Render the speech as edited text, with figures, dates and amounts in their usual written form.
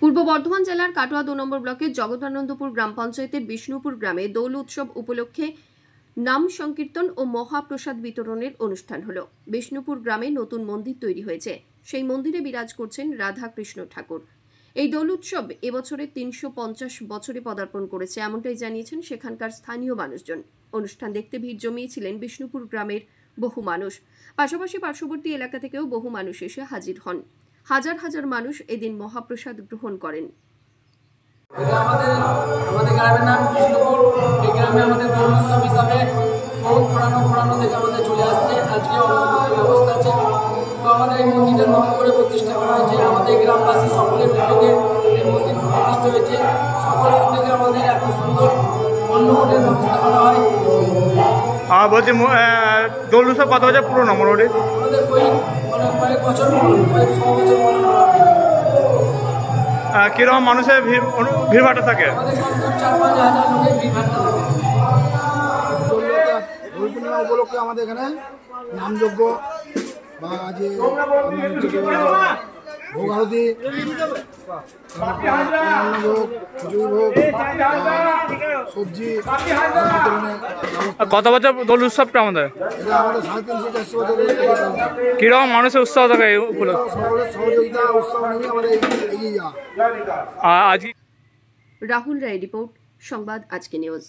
পূর্ব বর্ধমান জেলার কাটোয়া 2 নম্বর ব্লকের জগদানন্দপুর গ্রাম পঞ্চায়েতের বিষ্ণুপুর গ্রামে দোল উৎসব উপলক্ষে নাম সংকীর্তন ও মহাপ্রসাদ বিতরণের অনুষ্ঠান হলো। বিষ্ণুপুর গ্রামে নতুন মন্দির তৈরি হয়েছে, সেই মন্দিরে বিরাজ করছেন রাধা কৃষ্ণ ঠাকুর। এই দোল উৎসব এবছরে 350 বছরে পদার্পণ করেছে, এমনটাই জানিয়েছেন সেখানকার স্থানীয় মানুষজন। অনুষ্ঠান দেখতে ভিড় জমিয়েছিলেন বিষ্ণুপুর গ্রামের বহু মানুষ, পাশাপাশি পার্শ্ববর্তী এলাকা থেকেও বহু মানুষ এসে হাজির হন। হাজার হাজার মানুষ এদিন মহাপ্রসাদ গ্রহণ করেন। আমাদের গ্রামের নাম বিষ্ণুপুর। এই গ্রামে আমাদের দোল উৎসব হিসাবে বহু পুরানো থেকে আমাদের চলে আসছে। আজকে অন্নদানের ব্যবস্থা আছে। তো আমাদের এই মন্দিরটা নতুন করে প্রতিষ্ঠা করা হয়েছে। আমাদের গ্রামবাসী সকলের উদ্যোগে এই মন্দির প্রতিষ্ঠা হয়েছে। সকলের উদ্যোগে আমাদের এত সুন্দর অন্নকূটের ব্যবস্থা করা হয়। বলছি দোল উৎসব কত বছর পুরনো মোটামুটি? আমাদের কয়েক বছর পুরনো, কয়েক 100 বছর পুরনো। কিরকম মানুষের ভিড়ভাড়টা থাকে? আমাদের 4-5 হাজার লোকের ভিড়ভাড়টা থাকে। দোল পূর্ণিমা উপলক্ষে আমাদের এখানে নামযজ্ঞ বা যে ভোগ আরতি, অন্নভোগ, খিচুড়ি ভোগ, সবজি বিতরণে। কত বছর দোল উৎসবটা আমাদের? এটা আমাদের 350-400 বছরের। কিরকম মানুষের উৎসাহ থাকে এই উপলক্ষে? সকলের সহযোগিতা উৎসাহ নিয়ে আমাদের এগিয়ে যাওয়া। আজকে রাহুল রায় রিপোর্ট, সংবাদ আজকে নিউজ।